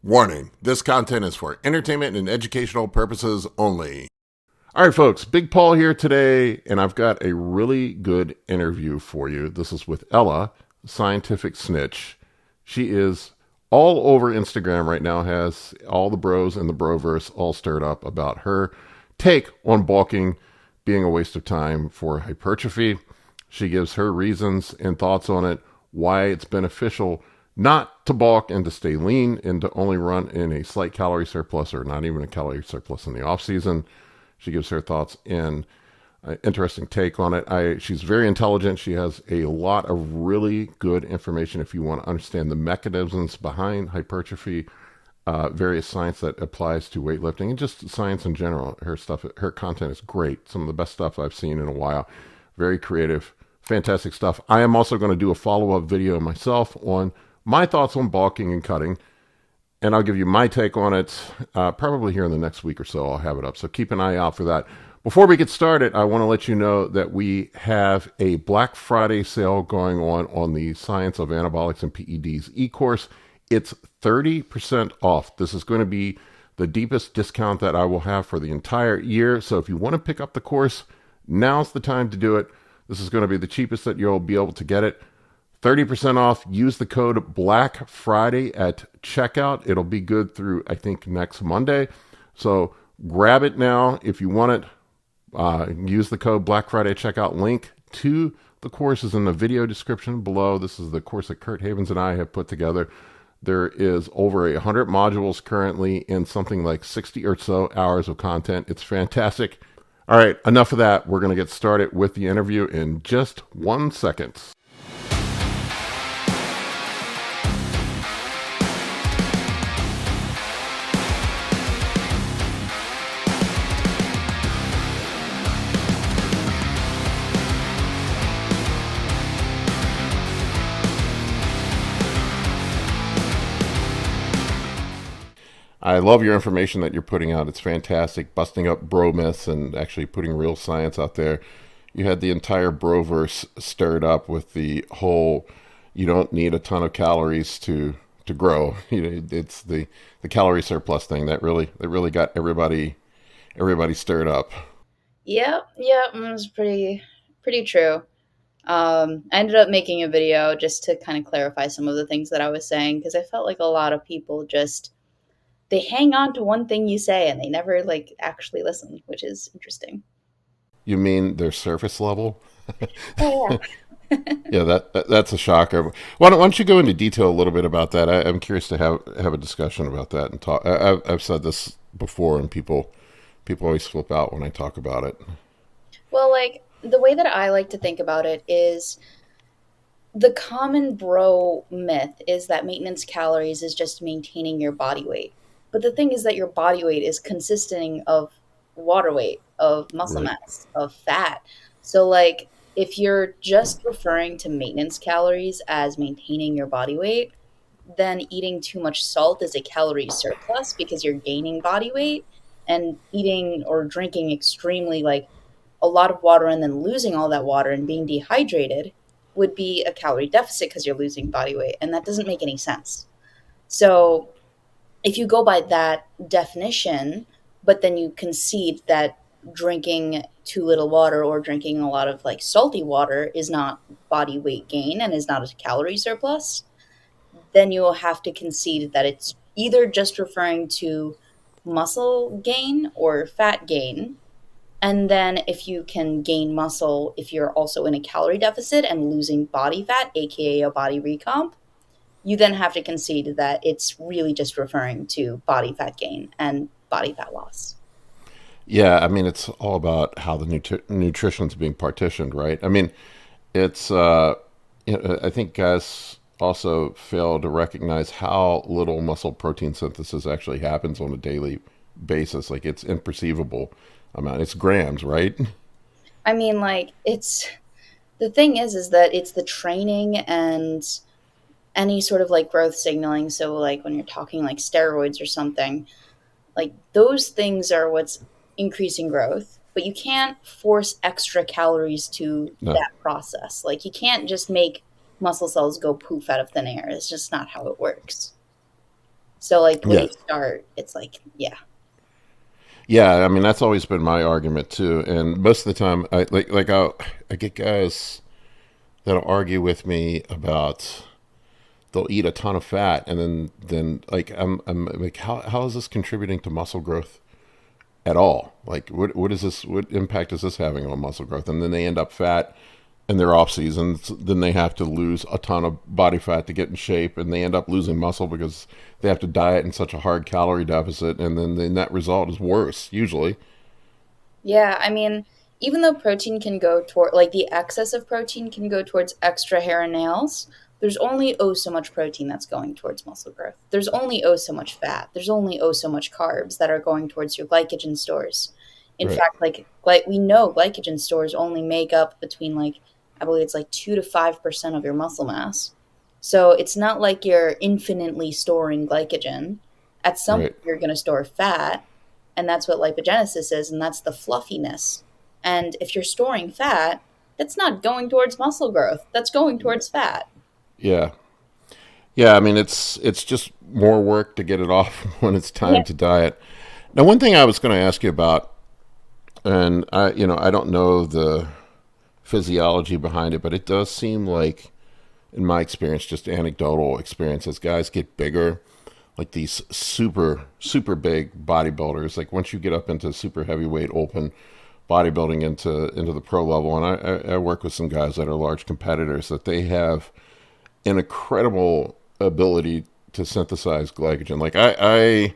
Warning, this content is for entertainment and educational purposes only. All right, folks, Big Paul here today, and I've got a really good interview for you. This is with Ella, Scientific Snitch. She is all over Instagram right now, has all the bros in the Broverse all stirred up about her take on bulking being a waste of time for hypertrophy. She gives her reasons and thoughts on it, why it's beneficial not to bulk and to stay lean and to only run in a slight calorie surplus or not even a calorie surplus in the off season. She gives her thoughts and an interesting take on it. She's very intelligent. She has a lot of really good information if you want to understand the mechanisms behind hypertrophy, various science that applies to weightlifting and just science in general. Her content is great. Some of the best stuff I've seen in a while. Very creative, fantastic stuff. I am also going to do a follow-up video myself on my thoughts on bulking and cutting, and I'll give you my take on it probably here in the next week or so. I'll have it up, so keep an eye out for that. Before we get started, I want to let you know that we have a Black Friday sale going on the Science of Anabolics and PEDs e-course. It's 30% off. This is going to be the deepest discount that I will have for the entire year, so if you want to pick up the course, now's the time to do it. This is going to be the cheapest that you'll be able to get it. 30% off. Use the code Black Friday at checkout. It'll be good through, I think, next Monday. So grab it now if you want it. Use the code Black Friday checkout. Link to the course is in the video description below. This is the course that Kurt Havens and I have put together. There is over 100 modules currently in something like 60 or so hours of content. It's fantastic. All right, enough of that. We're going to get started with the interview in just 1 second. I love your information that you're putting out. It's fantastic, busting up bro myths and actually putting real science out there. You had the entire Broverse stirred up with the whole you don't need a ton of calories to grow. You know, it's the calorie surplus thing that really got everybody stirred up. Yep, it was pretty true. I ended up making a video just to kind of clarify some of the things that I was saying because I felt like a lot of people just they hang on to one thing you say and they never like actually listen, which is interesting. You mean their surface level? Oh Yeah, that's a shocker. Why don't you go into detail a little bit about that? I'm curious to have a discussion about that and talk. I've said this before, and people always flip out when I talk about it. well, like the way that I like to think about it is the common bro myth is that maintenance calories is just maintaining your body weight. But the thing is that your body weight is consisting of water weight, of muscle Right. mass, of fat. So, like, if you're just referring to maintenance calories as maintaining your body weight, then eating too much salt is a calorie surplus because you're gaining body weight, and eating or drinking extremely, like, a lot of water and then losing all that water and being dehydrated would be a calorie deficit because you're losing body weight. And that doesn't make any sense. So if you go by that definition, but then you concede that drinking too little water or drinking a lot of like salty water is not body weight gain and is not a calorie surplus, then you will have to concede that it's either just referring to muscle gain or fat gain. And then if you can gain muscle, if you're also in a calorie deficit and losing body fat, aka a body recomp, you then have to concede that it's really just referring to body fat gain and body fat loss. Yeah, I mean, it's all about how the nutrition's being partitioned, right? I mean, it's I think guys also fail to recognize how little muscle protein synthesis actually happens on a daily basis. Like it's imperceivable amount. It's grams, right? I mean, like, it's the thing is that it's the training and any sort of like growth signaling. So, like, when you're talking like steroids or something, like those things are what's increasing growth, but you can't force extra calories to No. that process. Like you can't just make muscle cells go poof out of thin air. It's just not how it works. So like when Yeah. you start, it's like, yeah. Yeah, I mean that's always been my argument too. And most of the time, I get guys that'll argue with me about they'll eat a ton of fat, and then like I'm like, how is this contributing to muscle growth at all? Like, what is this? What impact is this having on muscle growth? And then they end up fat in their off seasons. Then they have to lose a ton of body fat to get in shape, and they end up losing muscle because they have to diet in such a hard calorie deficit, and then the net result is worse usually. Yeah, I mean, even though protein can go toward, like the excess of protein can go towards extra hair and nails, there's only oh so much protein that's going towards muscle growth. There's only oh so much fat. There's only oh so much carbs that are going towards your glycogen stores. In Right. fact, like we know glycogen stores only make up between like I believe it's like 2 to 5% of your muscle mass. So it's not like you're infinitely storing glycogen. At some Right. point, you're going to store fat, and that's what lipogenesis is, and that's the fluffiness. And if you're storing fat, that's not going towards muscle growth. That's going towards fat. Yeah. Yeah. I mean, it's just more work to get it off when it's Yeah. time to diet. Now, one thing I was going to ask you about, and I don't know the physiology behind it, but it does seem like, in my experience, just anecdotal experience, as guys get bigger, like these super big bodybuilders, like once you get up into super heavyweight open bodybuilding into the pro level, and I work with some guys that are large competitors, that they have an incredible ability to synthesize glycogen. Like I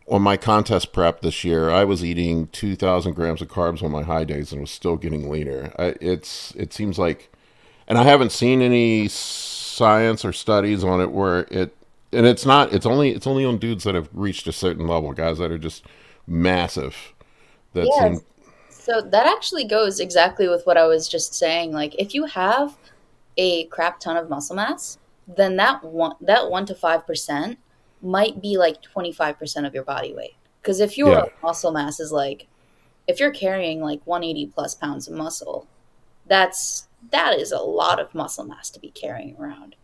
on my contest prep this year, I was eating 2,000 grams of carbs on my high days and was still getting leaner. It seems like, and I haven't seen any science or studies on it where it, and it's only on dudes that have reached a certain level, guys that are just massive. That Yes. seem, So that actually goes exactly with what I was just saying. Like if you have a crap ton of muscle mass, then that 1 to 5% might be like 25% of your body weight. Because if your yeah, muscle mass is like if you're carrying like 180 plus pounds of muscle, that is a lot of muscle mass to be carrying around.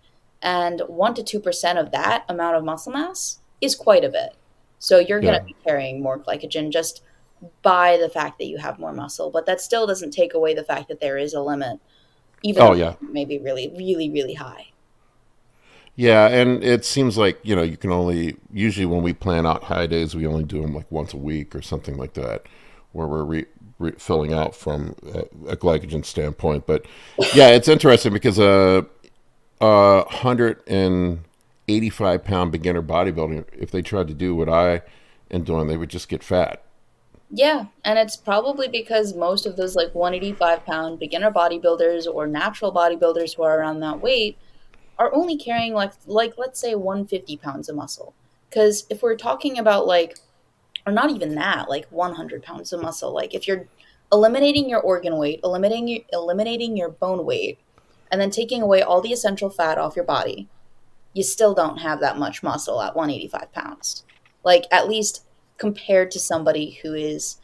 And 1 to 2% of that amount of muscle mass is quite a bit. So you're going yeah, to be carrying more glycogen just by the fact that you have more muscle. But that still doesn't take away the fact that there is a limit, even though oh yeah, it may be really, really, really high. yeah. And it seems like you can only usually when we plan out high days, we only do them like once a week or something like that, where we're filling out from a glycogen standpoint. But yeah, it's interesting because 185-pound beginner bodybuilding, if they tried to do what I am doing, they would just get fat. Yeah, and it's probably because most of those like 185-pound beginner bodybuilders or natural bodybuilders who are around that weight are only carrying like let's say 150 pounds of muscle. Because if we're talking about like or not even that, like 100 pounds of muscle, like if you're eliminating your organ weight, eliminating your bone weight, and then taking away all the essential fat off your body, you still don't have that much muscle at 185 pounds. Like at least compared to somebody who is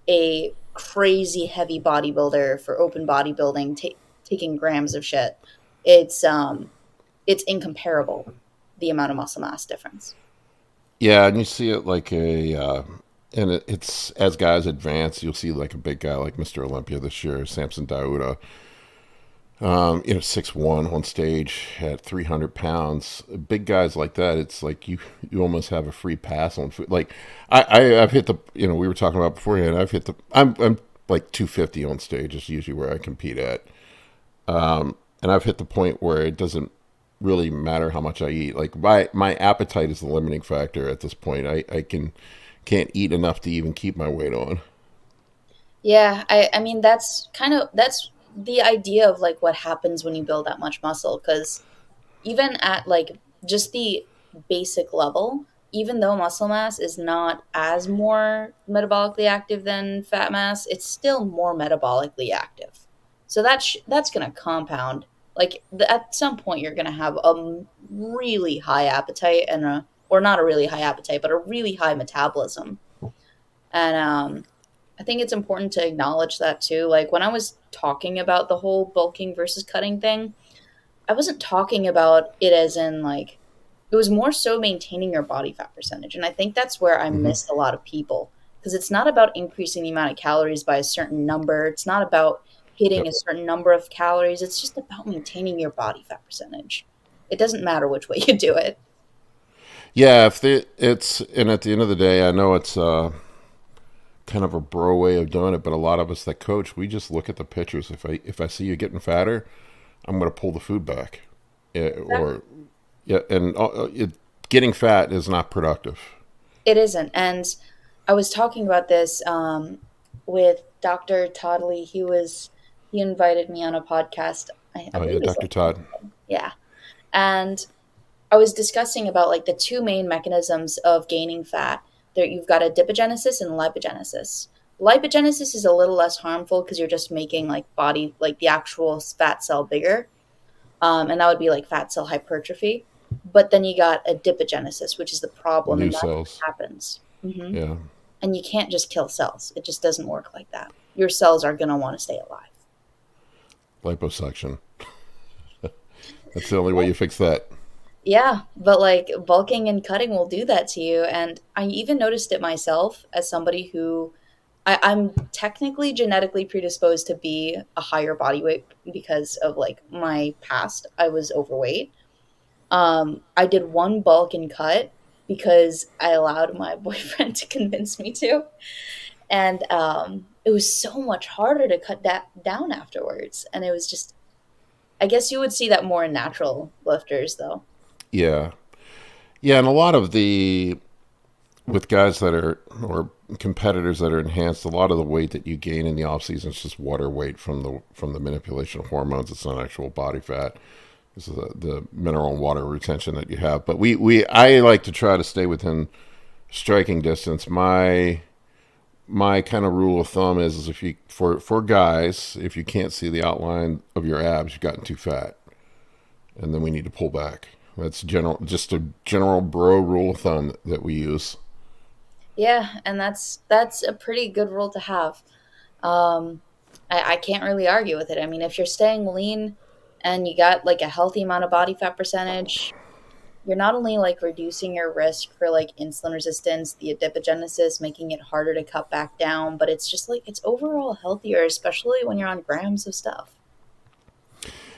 a crazy heavy bodybuilder for open bodybuilding, taking grams of shit, it's it's incomparable, the amount of muscle mass difference. Yeah, and you see it like and it's as guys advance, you'll see like a big guy like Mr. Olympia this year, Samson Dauda, 6'1" on stage at 300 pounds. Big guys like that, it's like you almost have a free pass on food. Like I've hit the, we were talking about beforehand. I'm like 250 on stage is usually where I compete at, and I've hit the point where it doesn't really matter how much I eat. Like my appetite is the limiting factor at this point. I can't eat enough to even keep my weight on. Yeah, I mean that's the idea of like what happens when you build that much muscle because even at like just the basic level, even though muscle mass is not as more metabolically active than fat mass, it's still more metabolically active. So that's going to compound. Like at some point, you're going to have a really high appetite and or not a really high appetite, but a really high metabolism. And I think it's important to acknowledge that too. Like when I was talking about the whole bulking versus cutting thing, I wasn't talking about it as in like It was more so maintaining your body fat percentage. And I think that's where I Hmm. missed a lot of people, because it's not about increasing the amount of calories by a certain number. It's not about hitting Yep. a certain number of calories. It's just about maintaining your body fat percentage. It doesn't matter which way you do it. Yeah, and at the end of the day, I know it's kind of a bro way of doing it, but a lot of us that coach, we just look at the pictures. If I see you getting fatter, I'm going to pull the food back. Exactly. Or yeah, and getting fat is not productive. It isn't. And I was talking about this with Dr. Toddley. He invited me on a podcast. I Oh yeah, believe it's Dr. like a month Todd. ago. Yeah. And I was discussing about like the two main mechanisms of gaining fat. There, you've got adipogenesis and lipogenesis. Lipogenesis is a little less harmful because you're just making like body, like the actual fat cell bigger, and that would be like fat cell hypertrophy. But then you got adipogenesis, which is the problem, New and that's what cells. happens. Yeah, And you can't just kill cells; it just doesn't work like that. Your cells are gonna want to stay alive. liposuction. That's the only way you fix that. Yeah, but like bulking and cutting will do that to you. And I even noticed it myself as somebody who I'm technically genetically predisposed to be a higher body weight because of like my past. I was overweight. I did one bulk and cut because I allowed my boyfriend to convince me to. And it was so much harder to cut that down afterwards. And it was just, I guess you would see that more in natural lifters though. Yeah, yeah, and a lot of the with guys that are or competitors that are enhanced, a lot of the weight that you gain in the off season is just water weight from the manipulation of hormones. It's not actual body fat. This is the mineral and water retention that you have. But we I like to try to stay within striking distance. My kind of rule of thumb is if you for guys, if you can't see the outline of your abs, you've gotten too fat, and then we need to pull back. That's just a general bro rule of thumb that we use. Yeah, and that's a pretty good rule to have. Um, I can't really argue with it. I mean, if you're staying lean and you got like a healthy amount of body fat percentage, you're not only like reducing your risk for like insulin resistance, the adipogenesis, making it harder to cut back down, but it's just like it's overall healthier, especially when you're on grams of stuff.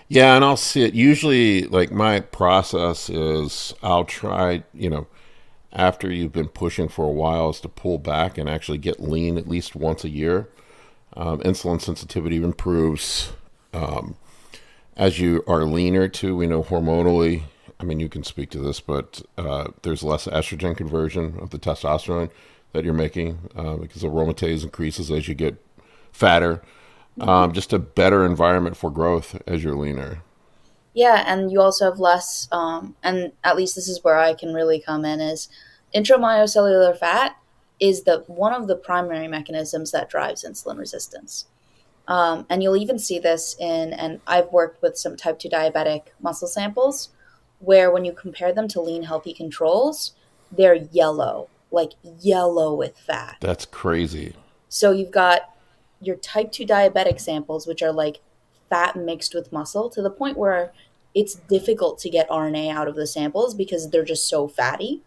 Yeah, and I'll see it. Usually, like my process is I'll try, after you've been pushing for a while, is to pull back and actually get lean at least once a year. Insulin sensitivity improves as you are leaner too. We know hormonally. I mean, you can speak to this, but there's less estrogen conversion of the testosterone that you're making because aromatase increases as you get fatter. Mhm. Just a better environment for growth as you're leaner. Yeah, and you also have less, and at least this is where I can really come in is intramyocellular fat is the one of the primary mechanisms that drives insulin resistance. And you'll even see this and I've worked with some type 2 diabetic muscle samples where when you compare them to lean healthy controls, they're yellow, like yellow with fat. That's crazy. So you've got your type 2 diabetic samples, which are like fat mixed with muscle to the point where it's difficult to get RNA out of the samples because they're just so fatty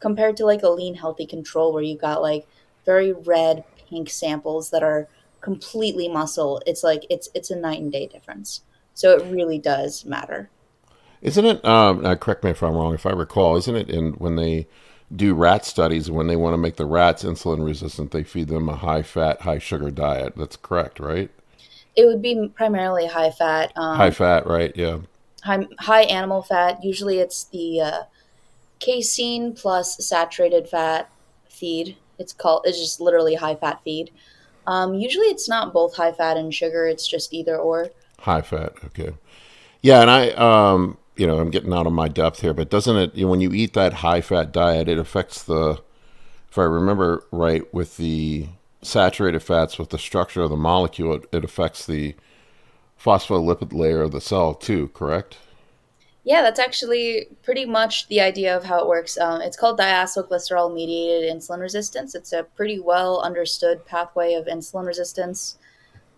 compared to like a lean healthy control where you got like very red pink samples that are completely muscle. It's like it's a night and day difference. So it really does matter. Isn't it? Correct me if I'm wrong. If I recall, isn't it in when they do rat studies when they want to make the rats insulin resistant, they feed them a high fat, high sugar diet. That's correct, right? It would be primarily high fat, High fat, right? Yeah. high animal fat. Usually it's the casein plus saturated fat feed. It's just literally high fat feed. Usually it's not both high fat and sugar, it's just either or. High fat. Okay. Yeah, and I'm getting out of my depth here, but doesn't it? When you eat that high fat diet, it affects the. If I remember right, with the saturated fats, with the structure of the molecule, it affects the phospholipid layer of the cell too. Correct? Yeah, that's actually pretty much the idea of how it works. It's called diacylglycerol mediated insulin resistance. It's a pretty well understood pathway of insulin resistance.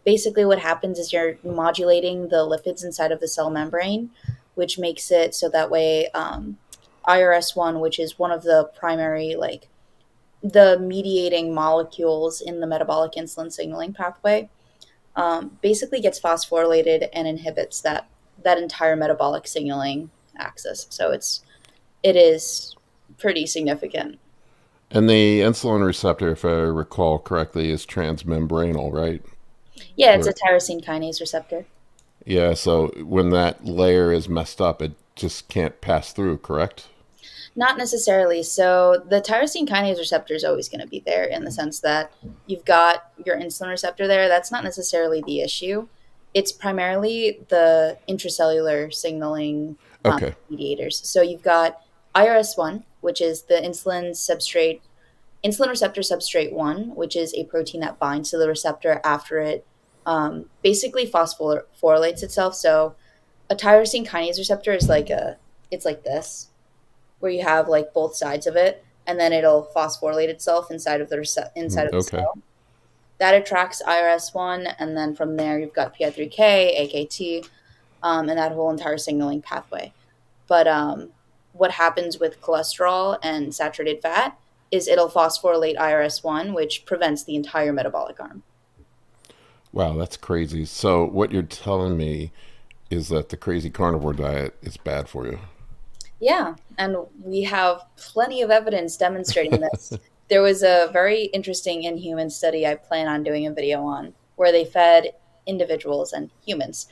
Basically, what happens is you're modulating the lipids inside of the cell membrane, which makes it so that way IRS1, which is one of the primary, like, the mediating molecules in the metabolic insulin signaling pathway, basically gets phosphorylated and inhibits that entire metabolic signaling axis. So it is pretty significant. And the insulin receptor, if I recall correctly, is transmembranal, right? Yeah, it's a Or tyrosine kinase receptor. yeah, so when that layer is messed up, it just can't pass through, correct? Not necessarily. So the tyrosine kinase receptor is always going to be there in the sense that you've got your insulin receptor there. That's not necessarily the issue. It's primarily the intracellular signaling Okay. mediators. So you've got IRS1, which is the insulin receptor substrate 1, which is a protein that binds to the receptor after it basically phosphorylates itself. So a tyrosine kinase receptor is it's like this, where you have like both sides of it, and then it'll phosphorylate itself inside of inside of the Okay. cell. That attracts IRS1, and then from there you've got PI3K, AKT, and that whole entire signaling pathway. But what happens with cholesterol and saturated fat is it'll phosphorylate IRS1, which prevents the entire metabolic arm. Wow, that's crazy. So what you're telling me is that the crazy carnivore diet is bad for you. Yeah, and we have plenty of evidence demonstrating this. There was a very interesting in-human study I plan on doing a video on where they fed individuals and humans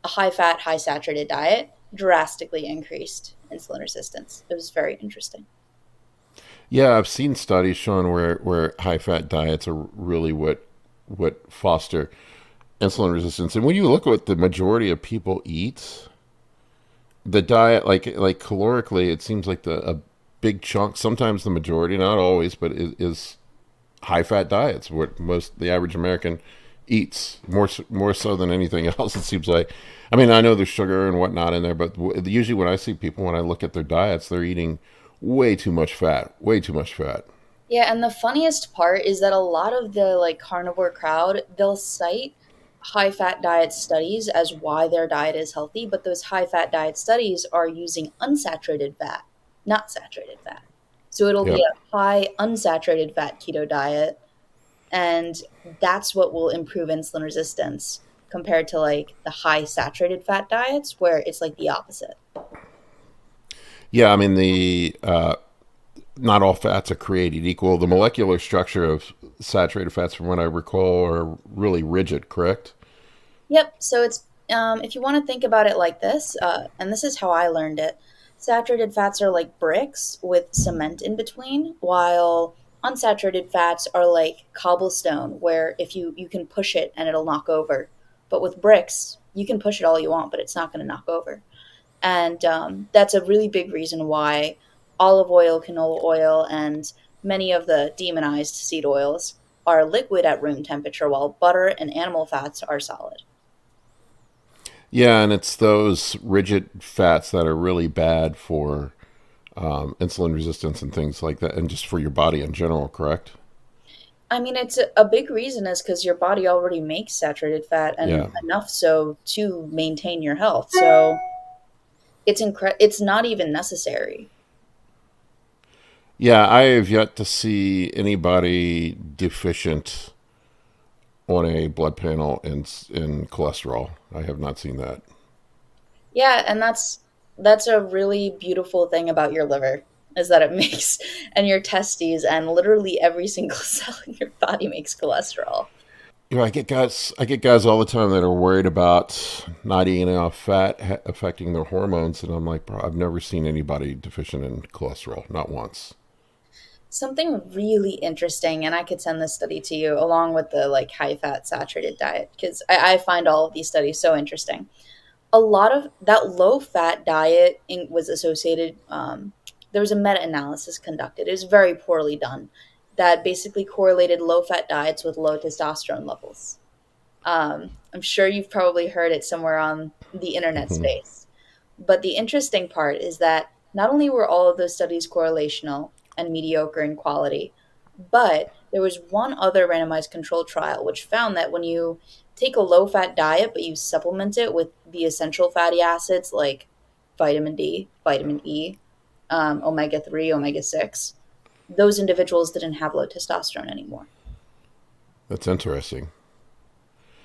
a high-fat, high-saturated diet, drastically increased insulin resistance. It was very interesting. Yeah, I've seen studies showing where high fat diets are really what foster insulin resistance. And when you look at what the majority of people eat, the diet, like calorically, it seems like a big chunk, sometimes the majority, not always, but is high fat diets. What most the average American eats more so than anything else. It seems like. I mean, I know there's sugar and whatnot in there, but usually when I see people, when I look at their diets, they're eating way too much fat, way too much fat. Yeah, and the funniest part is that a lot of the like carnivore crowd, they'll cite high fat diet studies as why their diet is healthy, but those high fat diet studies are using unsaturated fat, not saturated fat. So it'll be Yep. a high unsaturated fat keto diet, and that's what will improve insulin resistance compared to like the high saturated fat diets where it's like the opposite. Yeah, I mean the not all fats are created equal. The molecular structure of saturated fats, from what I recall, are really rigid. Correct? Yep. So it's if you want to think about it like this, and this is how I learned it. Saturated fats are like bricks with cement in between, while unsaturated fats are like cobblestone, where if you can push it and it'll knock over. But with bricks, you can push it all you want, but it's not going to knock over. And that's a really big reason why olive oil, canola oil, and many of the demonized seed oils are liquid at room temperature, while butter and animal fats are solid. Yeah, and it's those rigid fats that are really bad for insulin resistance and things like that, and just for your body in general. Correct? I mean, it's a big reason is because your body already makes saturated fat and Yeah. enough so to maintain your health. So it's not even necessary. Yeah, I have yet to see anybody deficient on a blood panel in cholesterol. I have not seen that. Yeah, and that's a really beautiful thing about your liver is that it makes and your testes and literally every single cell in your body makes cholesterol. You know, I get guys all the time that are worried about not eating enough fat affecting their hormones, and I'm like, bro, I've never seen anybody deficient in cholesterol, not once. Something really interesting, and I could send this study to you along with the like high fat saturated diet because I find all of these studies so interesting. A lot of that low fat diet was associated. There was a meta analysis conducted. It was very poorly done that basically correlated low fat diets with low testosterone levels. I'm sure you've probably heard it somewhere on the internet Hmm. space. But the interesting part is that not only were all of those studies correlational and mediocre in quality, but there was one other randomized control trial which found that when you take a low fat diet but you supplement it with the essential fatty acids like vitamin D, vitamin E, omega 3, omega 6, those individuals didn't have low testosterone anymore. That's interesting.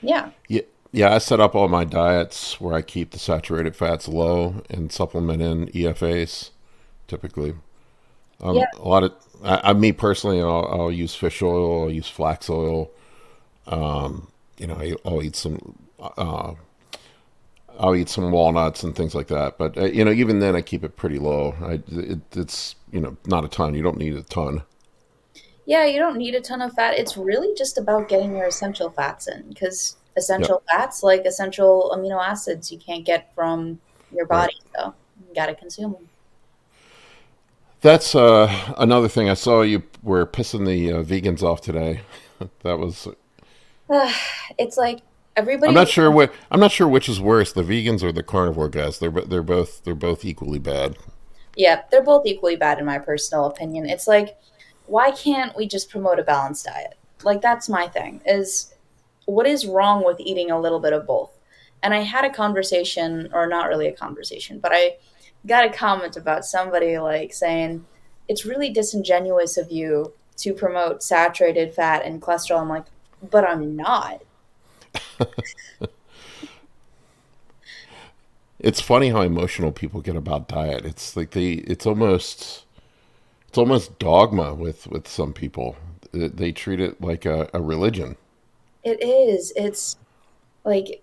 Yeah. Yeah, yeah. I set up all my diets where I keep the saturated fats low and supplement in EFAs typically. Yeah. A lot of me personally, I'll use fish oil, I'll use flax oil. I'll eat some. I'll eat some walnuts and things like that, but even then, I keep it pretty low. It's not a ton. You don't need a ton. Yeah, you don't need a ton of fat. It's really just about getting your essential fats in because Yep. essential fats, like essential amino acids, you can't get from your Right. body. So you got to consume them. That's another thing. I saw you were pissing the vegans off today. That was. It's like I'm everybody, not sure what. I'm not sure which is worse, the vegans or the carnivore guys. They're both equally bad. yeah, they're both equally bad in my personal opinion. It's like, why can't we just promote a balanced diet? Like, that's my thing, is what is wrong with eating a little bit of both? And I had a conversation, or not really a conversation, but I got a comment about somebody like saying, it's really disingenuous of you to promote saturated fat and cholesterol. I'm like, but I'm not. It's funny how emotional people get about diet. It's like it's almost dogma with some people. They treat it like a religion. It is. It's like,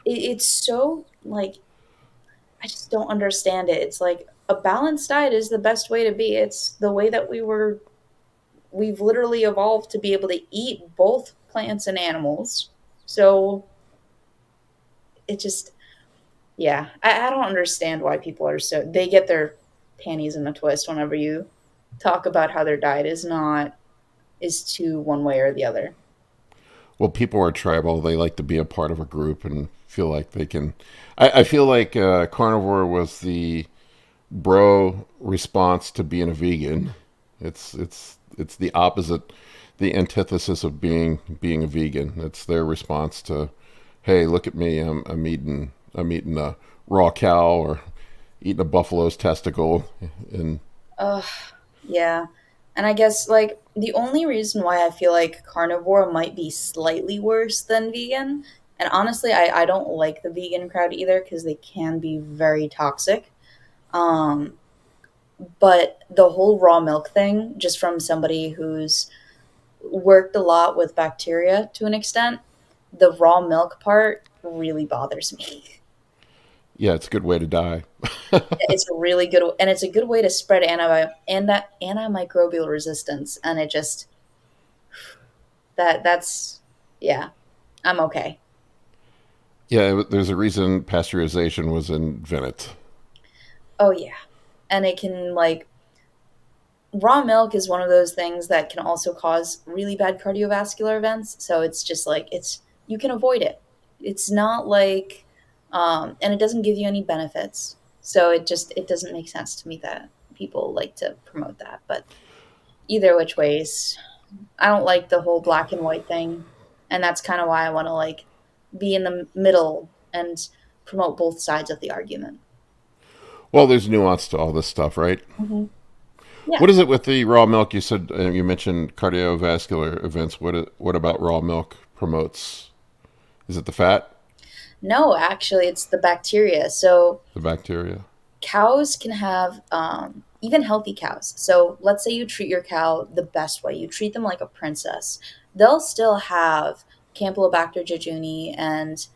it's so like, I just don't understand it. It's like a balanced diet is the best way to be. It's the way that we've literally evolved to be able to eat both plants and animals. So it just, yeah, I don't understand why people are so, they get their panties in a twist whenever you talk about how their diet is to one way or the other. Well, people are tribal. They like to be a part of a group and feel like they can. I feel like carnivore was the bro response to being a vegan. It's the opposite, the antithesis of being a vegan. It's their response to, hey, look at me. I'm eating a raw cow or eating a buffalo's testicle, and Ugh, yeah. And I guess like the only reason why I feel like carnivore might be slightly worse than vegan, and honestly, I don't like the vegan crowd either because they can be very toxic. Um, but the whole raw milk thing, just from somebody who's worked a lot with bacteria to an extent, the raw milk part really bothers me. yeah, it's a good way to die. It's a really good, and it's a good way to spread antimicrobial resistance, and it just that's yeah, I'm okay. Yeah, there's a reason pasteurization was invented. Oh yeah, and it can like raw milk is one of those things that can also cause really bad cardiovascular events. So it's just like it's you can avoid it. It's not like, and it doesn't give you any benefits. So it doesn't make sense to me that people like to promote that. But either which ways, I don't like the whole black and white thing, and that's kind of why I want to like be in the middle and promote both sides of the argument. Well, there's nuance to all this stuff, right? Hmm. Yeah. What is it with the raw milk? You said you mentioned cardiovascular events. What about raw milk promotes? Is it the fat, No, actually, it's the bacteria. So the bacteria? cows can have even healthy cows. So let's say you treat your cow the best way. You treat them like a princess. They'll still have Campylobacter jejuni and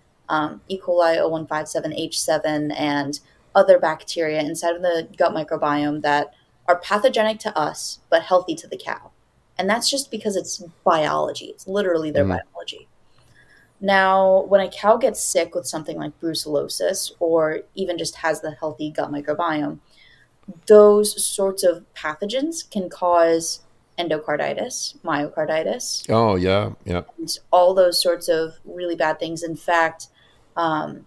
E. coli 0157H7 and other bacteria inside of the gut microbiome that are pathogenic to us but healthy to the cow. And that's just because it's biology. It's literally their Mm. biology. Now, when a cow gets sick with something like brucellosis or even just has the healthy gut microbiome, those sorts of pathogens can cause endocarditis, myocarditis, Oh yeah, yeah, and all those sorts of really bad things. In fact, um,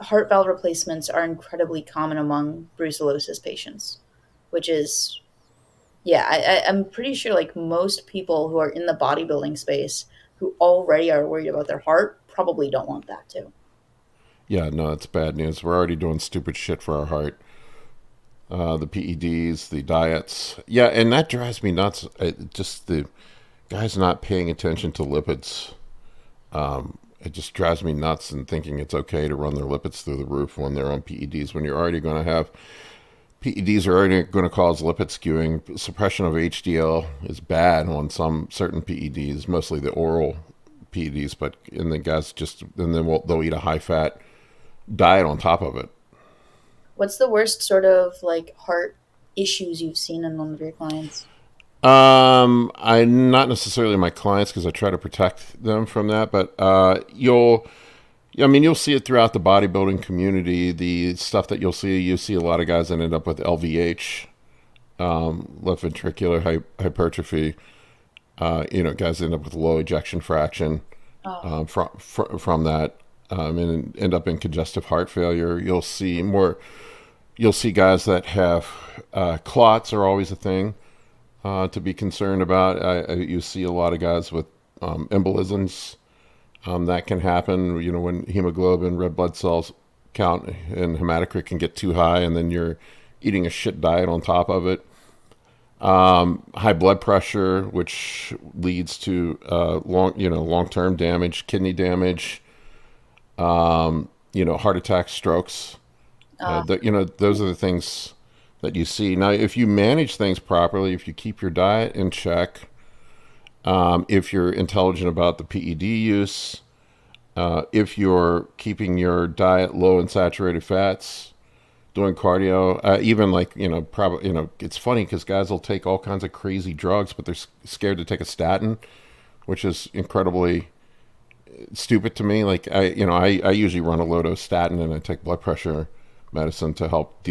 heart valve replacements are incredibly common among brucellosis patients, which is, yeah, I'm pretty sure like most people who are in the bodybuilding space who already are worried about their heart probably don't want that too. yeah. No, it's bad news. We're already doing stupid shit for our heart. the PEDs, the diets. Yeah, and that drives me nuts. Just the guys not paying attention to lipids. It just drives me nuts and thinking it's okay to run their lipids through the roof when they're on PEDs, when you're already going to have PEDs are already going to cause lipid skewing. Suppression of HDL is bad on some certain PEDs, mostly the oral PEDs, but and the guys just and then they'll eat a high fat diet on top of it. What's the worst sort of like heart issues you've seen in one of your clients? I not necessarily my clients because I try to protect them from that, but you'll see it throughout the bodybuilding community. The stuff that you see a lot of guys that end up with LVH, left ventricular hypertrophy. Guys end up with low ejection fraction Oh, from that, and end up in congestive heart failure. You'll see more. You'll see guys that have clots are always a thing to be concerned about. You see a lot of guys with embolisms. That can happen, when hemoglobin, red blood cells count, and hematocrit can get too high, and then you're eating a shit diet on top of it. High blood pressure, which leads to long-term damage, kidney damage, heart attacks, strokes. oh, Those are the things that you see. Now, if you manage things properly, if you keep your diet in check, if you're intelligent about the PED use, if you're keeping your diet low in saturated fats, doing cardio, even it's funny because guys will take all kinds of crazy drugs, but they're scared to take a statin, which is incredibly stupid to me. Like I usually run a low dose statin and I take blood pressure medicine to help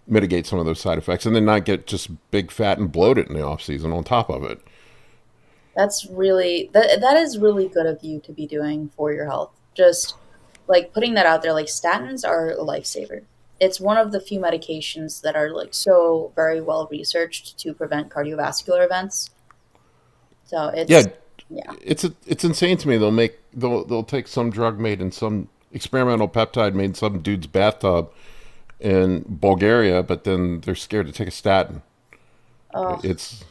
mitigate some of those side effects, and then not get just big fat and bloated in the off season on top of it. that is really good of you to be doing for your health. Just like putting that out there, like statins are a lifesaver. It's one of the few medications that are like so very well researched to prevent cardiovascular events. So Yeah, yeah. it's insane to me. They'll take some drug made in some experimental peptide made in some dude's bathtub in Bulgaria, but then they're scared to take a statin. Oh, It's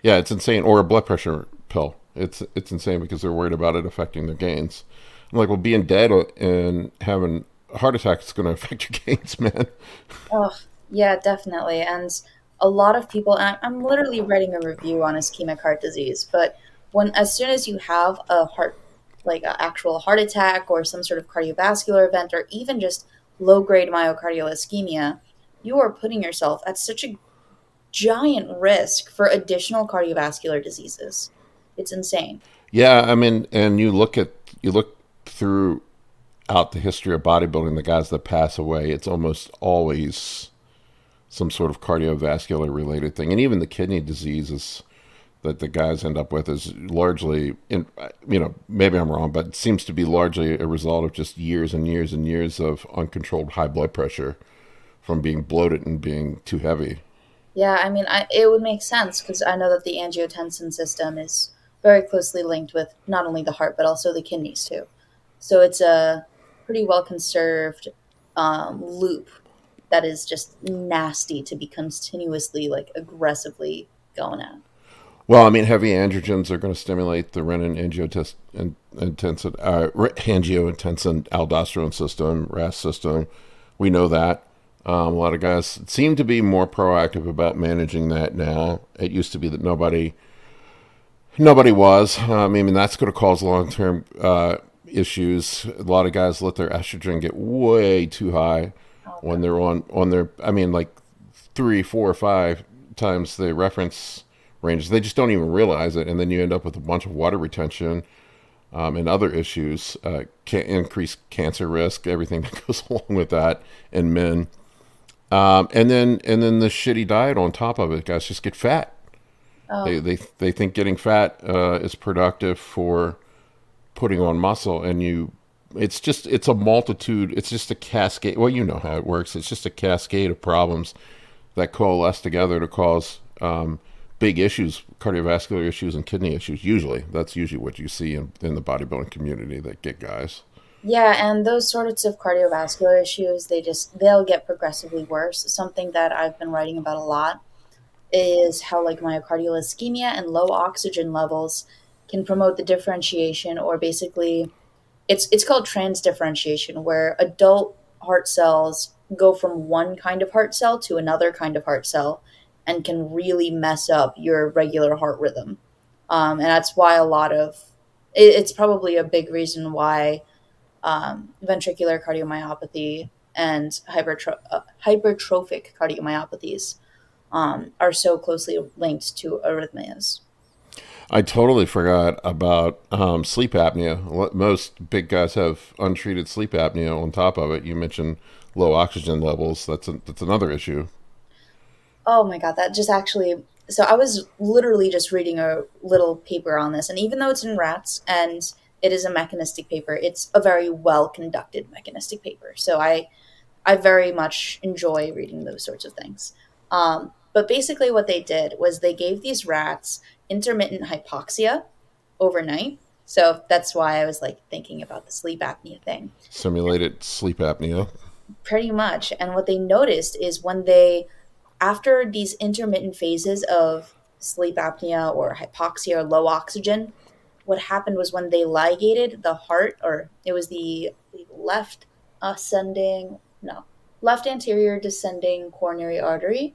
it's insane. Or a blood pressure pill. It's insane because they're worried about it affecting their gains. I'm like, well, being dead and having a heart attack is going to affect your gains, man. oh, yeah, definitely. And a lot of people, and I'm literally writing a review on ischemic heart disease, but as soon as you have like an actual heart attack or some sort of cardiovascular event, or even just low grade myocardial ischemia, you are putting yourself at such a giant risk for additional cardiovascular diseases. It's insane. Yeah, I mean, and you look throughout the history of bodybuilding, the guys that pass away, it's almost always some sort of cardiovascular related thing, and even the kidney diseases that the guys end up with is largely, maybe I'm wrong, but it seems to be largely a result of just years and years and years of uncontrolled high blood pressure from being bloated and being too heavy. Yeah, I mean, it would make sense because I know that the angiotensin system is very closely linked with not only the heart but also the kidneys too. So it's a pretty well conserved loop that is just nasty to be continuously like aggressively going at. Well, I mean, heavy androgens are going to stimulate the renin angiotensin aldosterone system, RAS system. We know that. A lot of guys seem to be more proactive about managing that now. It used to be that nobody was. I mean, that's going to cause long-term issues. A lot of guys let their estrogen get way too high Oh when god. they're on their. I mean, like 3, 4, 5 times the reference ranges. They just don't even realize it, and then you end up with a bunch of water retention and other issues. Can increase cancer risk, everything that goes along with that in men. And then the shitty diet on top of it, guys just get fat. Oh, They think getting fat is productive for putting on muscle, and it's a multitude. It's just a cascade. Well, you know how it works. It's just a cascade of problems that coalesce together to cause big issues, cardiovascular issues, and kidney issues. Usually, that's usually what you see in the bodybuilding community that get guys. Yeah, and those sorts of cardiovascular issues, they'll get progressively worse. Something that I've been writing about a lot is how like myocardial ischemia and low oxygen levels can promote the differentiation, or basically it's called transdifferentiation, where adult heart cells go from one kind of heart cell to another kind of heart cell and can really mess up your regular heart rhythm. And that's why it's probably a big reason why ventricular cardiomyopathy and hypertrophic cardiomyopathies are so closely linked to arrhythmias. I totally forgot about sleep apnea. Most big guys have untreated sleep apnea on top of it. You mentioned low oxygen levels. That's another issue. Oh my God, that just actually. So I was literally just reading a little paper on this, and even though it's in rats and it is a mechanistic paper, it's a very well conducted mechanistic paper. So I very much enjoy reading those sorts of things. But basically, what they did was they gave these rats intermittent hypoxia overnight. So that's why I was like thinking about the sleep apnea thing. Simulated sleep apnea. Pretty much. And what they noticed is when they, after these intermittent phases of sleep apnea or hypoxia or low oxygen, what happened was when they ligated the heart, or it was the left ascending, no, left anterior descending coronary artery,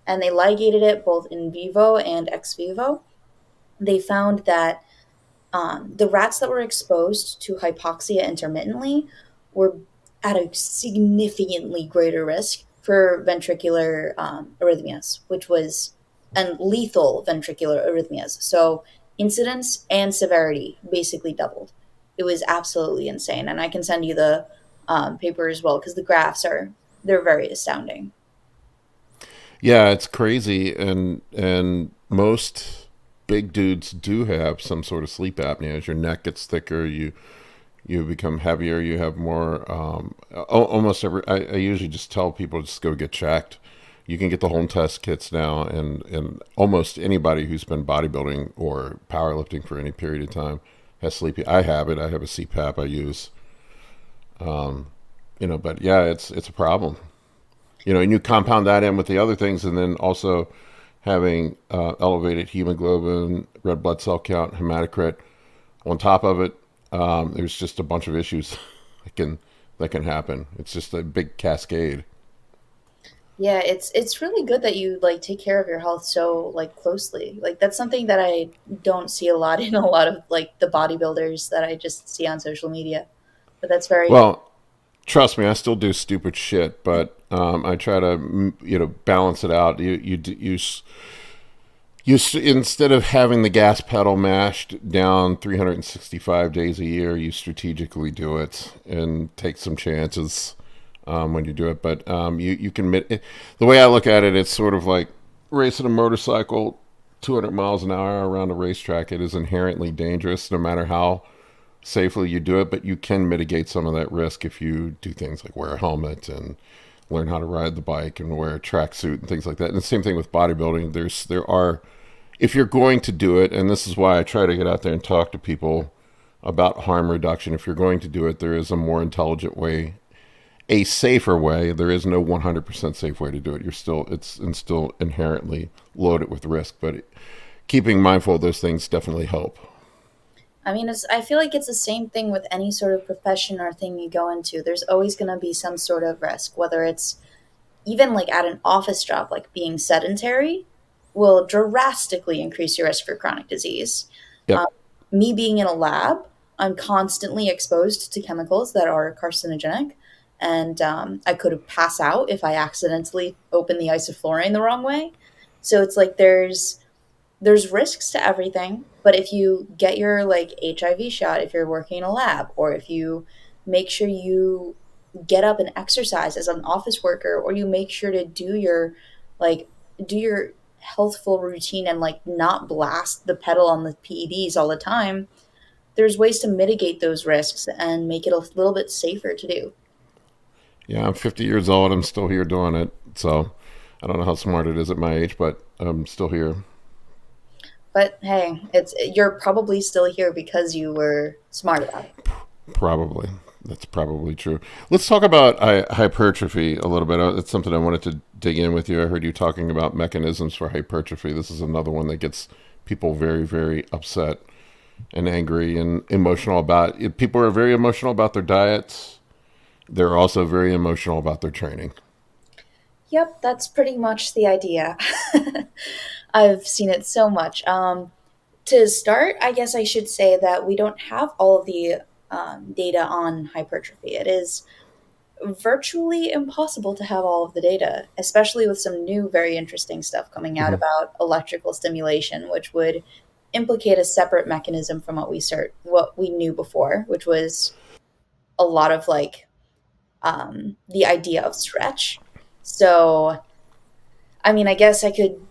and they ligated it both in vivo and ex vivo, they found that the rats that were exposed to hypoxia intermittently were at a significantly greater risk for ventricular arrhythmias, which was and lethal ventricular arrhythmias. So incidence and severity basically doubled. It was absolutely insane, and I can send you the paper as well because the graphs they're very astounding. Yeah, it's crazy, and most big dudes do have some sort of sleep apnea. As your neck gets thicker, you become heavier. You have more. Almost every. I usually just tell people just go get checked. You can get the home test kits now, and almost anybody who's been bodybuilding or powerlifting for any period of time has sleep. I have it. I have a CPAP I use. But yeah, it's a problem. And you compound that in with the other things, and then also having elevated hemoglobin, red blood cell count, hematocrit on top of it. There's just a bunch of issues that can happen. It's just a big cascade. Yeah, it's really good that you like take care of your health so like closely. Like that's something that I don't see a lot in a lot of like the bodybuilders that I just see on social media. But that's very Well, trust me, I still do stupid shit, but I try to balance it out. Instead of having the gas pedal mashed down 365 days a year, you strategically do it and take some chances when you do it. But you can the way I look at it, it's sort of like racing a motorcycle 200 miles an hour around a racetrack. It is inherently dangerous, no matter how safely you do it. But you can mitigate some of that risk if you do things like wear a helmet and learn how to ride the bike and wear a tracksuit and things like that. And the same thing with bodybuilding. There are if you're going to do it, and this is why I try to get out there and talk to people about harm reduction. If you're going to do it, there is a more intelligent way, a safer way. There is no 100% safe way to do it. It's still inherently loaded with risk, but keeping mindful of those things definitely help. I mean, I feel like it's the same thing with any sort of profession or thing you go into. There's always going to be some sort of risk, whether it's even like at an office job, like being sedentary will drastically increase your risk for chronic disease. Um, Yep. Me being in a lab, I'm constantly exposed to chemicals that are carcinogenic, and I could pass out if I accidentally open the isoflurane the wrong way. So it's like there's risks to everything, but if you get your like HIV shot if you're working in a lab, or if you make sure you get up and exercise as an office worker, or you make sure to like do your healthful routine and like not blast the pedal on the PEDs all the time, there's ways to mitigate those risks and make it a little bit safer to do. Yeah, I'm 50 years old. I'm still here doing it. So I don't know how smart it is at my age, but I'm still here. But hey, it's you're probably still here because you were smart about it. Probably. That's probably true. Let's talk about hypertrophy a little bit. It's something I wanted to dig in with you. I heard you talking about mechanisms for hypertrophy. This is another one that gets people very, very upset and angry and emotional about. People are very emotional about their diets. They're also very emotional about their training. Yep, that's pretty much the idea. I've seen it so much. To start, I guess I should say that we don't have all of the data on hypertrophy. It is virtually impossible to have all of the data, especially with some new, very interesting stuff coming out Mm-hmm. about electrical stimulation, which would implicate a separate mechanism from what we knew before, which was a lot of like the idea of stretch. So, I mean, I guess I could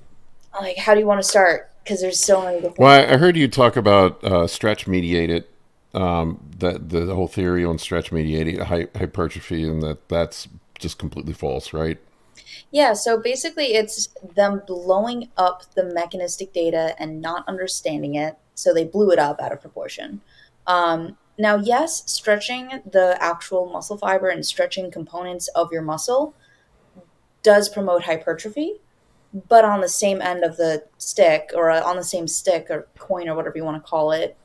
like, how do you want to start? Because there's so many Well, different. I heard you talk about stretch mediated, that the whole theory on stretch mediated hypertrophy, and that's just completely false, right? Yeah, so basically, it's them blowing up the mechanistic data and not understanding it. So they blew it up out of proportion. Now, yes, stretching the actual muscle fiber and stretching components of your muscle does promote hypertrophy, but on the same end of the stick, or on the same stick or coin or whatever you want to call it,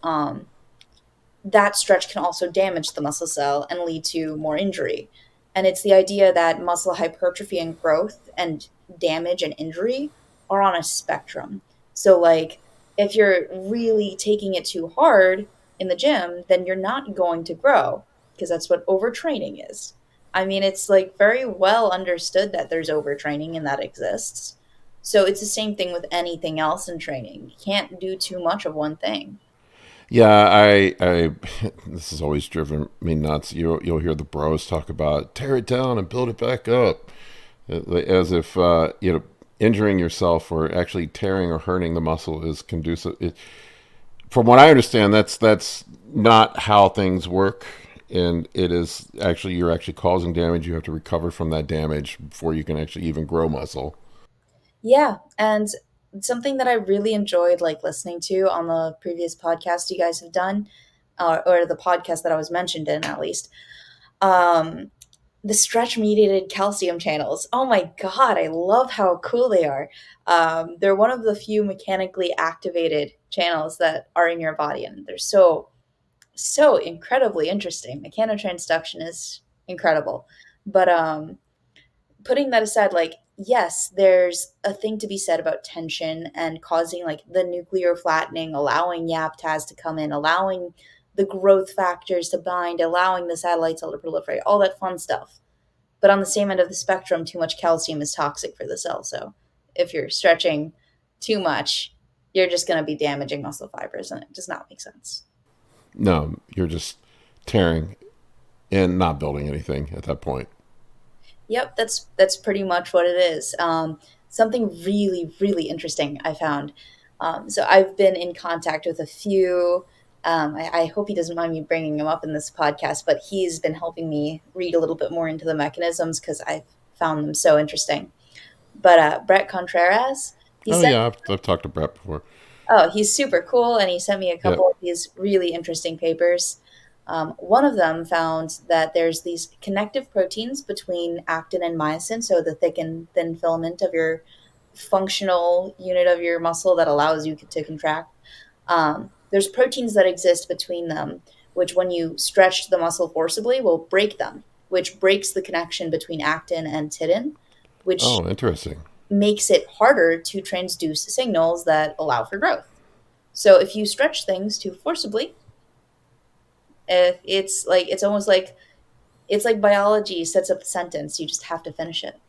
that stretch can also damage the muscle cell and lead to more injury. And it's the idea that muscle hypertrophy and growth and damage and injury are on a spectrum. So, like, if you're really taking it too hard in the gym, then you're not going to grow because that's what overtraining is. I mean, it's like very well understood that there's overtraining and that exists. So, it's the same thing with anything else in training. You can't do too much of one thing. Yeah, this has always driven me nuts. You'll hear the bros talk about tear it down and build it back up, as if injuring yourself or actually tearing or hurting the muscle is conducive. From what I understand, that's not how things work, and it is actually you're actually causing damage. You have to recover from that damage before you can actually even grow muscle. Yeah, and something that I really enjoyed like listening to on the previous podcast you guys have done, or the podcast that I was mentioned in at least, um, the stretch mediated calcium channels. Oh my god, I love how cool they are. They're one of the few mechanically activated channels that are in your body, and they're so incredibly interesting. Mechanotransduction is incredible, but putting that aside, like, yes, there's a thing to be said about tension and causing like the nuclear flattening, allowing YAPTAZ to come in, allowing the growth factors to bind, allowing the satellite cell to proliferate, all that fun stuff. But on the same end of the spectrum, too much calcium is toxic for the cell. So if you're stretching too much, you're just going to be damaging muscle fibers, and it does not make sense. No, you're just tearing and not building anything at that point. Yep, that's pretty much what it is. Something really, really interesting I found. So I've been in contact with a few. I hope he doesn't mind me bringing him up in this podcast, but he's been helping me read a little bit more into the mechanisms because I've found them so interesting. But Brett Contreras, he Oh sent yeah, I've talked to Brett before. Oh, he's super cool, and he sent me a Yeah. couple of these really interesting papers. One of them found that there's these connective proteins between actin and myosin, so the thick and thin filament of your functional unit of your muscle that allows you to contract. There's proteins that exist between them, which, when you stretch the muscle forcibly, will break them, which breaks the connection between actin and titin, which Oh, interesting. makes it harder to transduce signals that allow for growth. So if you stretch things too forcibly, it's almost like it's like biology sets up a sentence. You just have to finish it.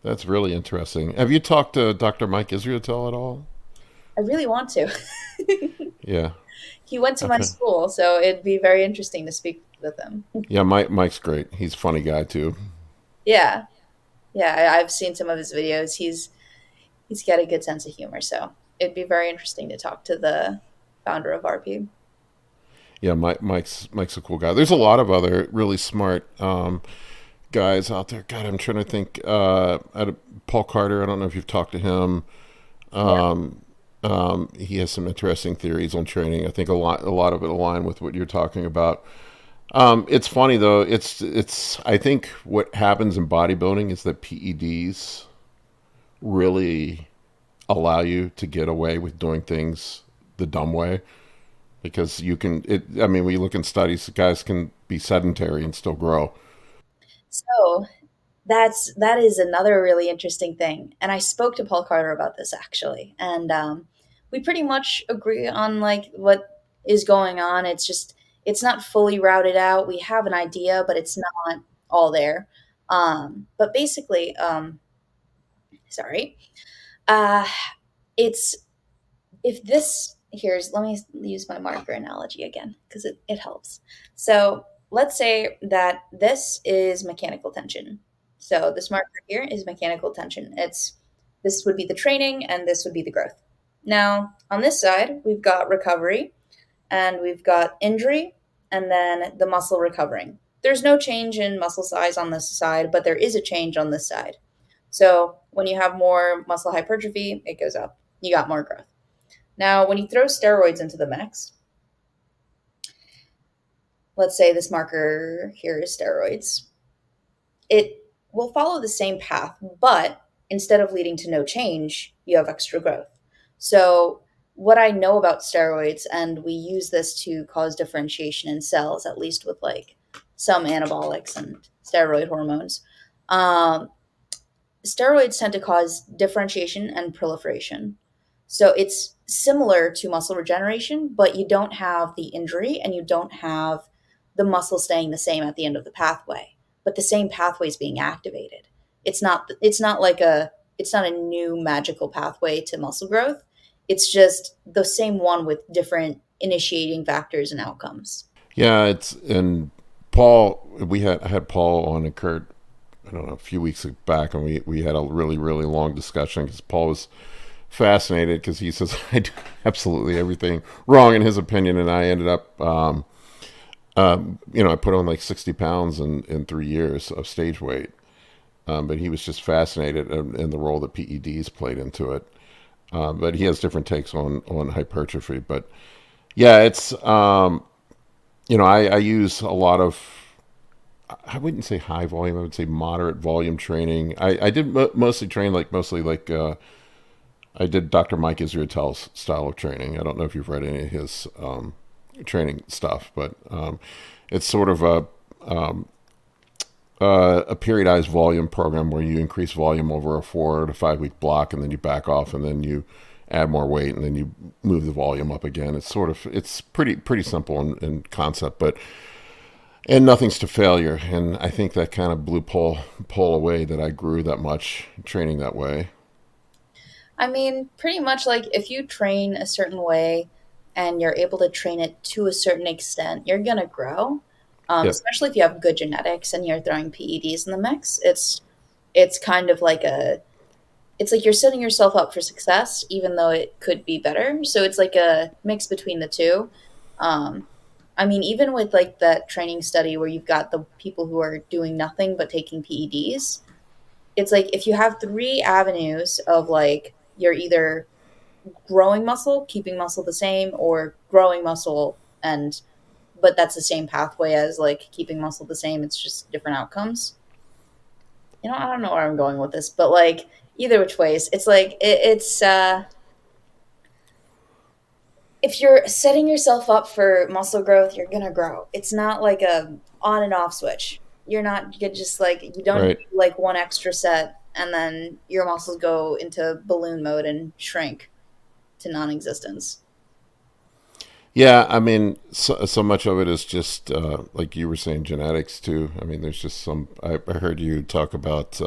That's really interesting. Have you talked to Dr. Mike Israetel at all? I really want to. Yeah. He went to my Okay. school, so it'd be very interesting to speak with him. Yeah, Mike's great. He's a funny guy too. Yeah, yeah. I've seen some of his videos. He's got a good sense of humor, so it'd be very interesting to talk to the founder of RP. Yeah, Mike's a cool guy. There's a lot of other really smart guys out there. God, I'm trying to think. Paul Carter. I don't know if you've talked to him. Yeah. He has some interesting theories on training. I think a lot of it align with what you're talking about. It's funny though. It's. I think what happens in bodybuilding is that PEDs really allow you to get away with doing things the dumb way because you can. I mean, when you look in studies, guys can be sedentary and still grow. So that is another really interesting thing. And I spoke to Paul Carter about this actually, and we pretty much agree on like what is going on. It's just it's not fully routed out. We have an idea, but it's not all there. But basically, sorry, uh, it's if this here's let me use my marker analogy again because it helps. So let's say that this is mechanical tension. So this marker here is mechanical tension. It's this would be the training and this would be the growth. Now on this side we've got recovery and we've got injury and then the muscle recovering. There's no change in muscle size on this side, but there is a change on this side. So when you have more muscle hypertrophy, it goes up. You got more growth. Now, when you throw steroids into the mix, let's say this marker here is steroids, it will follow the same path, but instead of leading to no change, you have extra growth. So, what I know about steroids, and we use this to cause differentiation in cells, at least with like some anabolics and steroid hormones, um, steroids tend to cause differentiation and proliferation. So it's similar to muscle regeneration, but you don't have the injury and you don't have the muscle staying the same at the end of the pathway. But the same pathway is being activated. It's not a new magical pathway to muscle growth. It's just the same one with different initiating factors and outcomes. Yeah, it's and Paul. I had Paul on and Kurt. I don't know, a few weeks back, and we had a really long discussion because Paul was fascinated because he says I do absolutely everything wrong in his opinion, and I ended up, I put on like 60 pounds in 3 years of stage weight. But he was just fascinated in the role that PEDs played into it. But he has different takes on hypertrophy. But yeah, it's I use a lot of, I wouldn't say high volume. I would say moderate volume training. I did mostly like I did Dr. Mike Israetel's style of training. I don't know if you've read any of his training stuff, but it's sort of a periodized volume program where you increase volume over a 4 to 5 week block, and then you back off, and then you add more weight, and then you move the volume up again. It's pretty simple in concept, but and nothing's to failure. And I think that kind of blew Paul away that I grew that much training that way. I mean, pretty much like if you train a certain way and you're able to train it to a certain extent, you're gonna grow. Yep. Especially if you have good genetics and you're throwing PEDs in the mix. It's kind of like it's like you're setting yourself up for success, even though it could be better. So it's like a mix between the two. Um, I mean, even with like that training study where you've got the people who are doing nothing but taking PEDs, it's like if you have three avenues of like you're either growing muscle, keeping muscle the same, or growing muscle and but that's the same pathway as like keeping muscle the same. It's just different outcomes. I don't know where I'm going with this, but like either which ways, it's like it's if you're setting yourself up for muscle growth, you're gonna grow. It's not like a on and off switch. You're just like you don't do Right. like one extra set and then your muscles go into balloon mode and shrink to non-existence. Yeah, I mean, so much of it is just like you were saying, genetics too. I mean, there's just some. I heard you talk about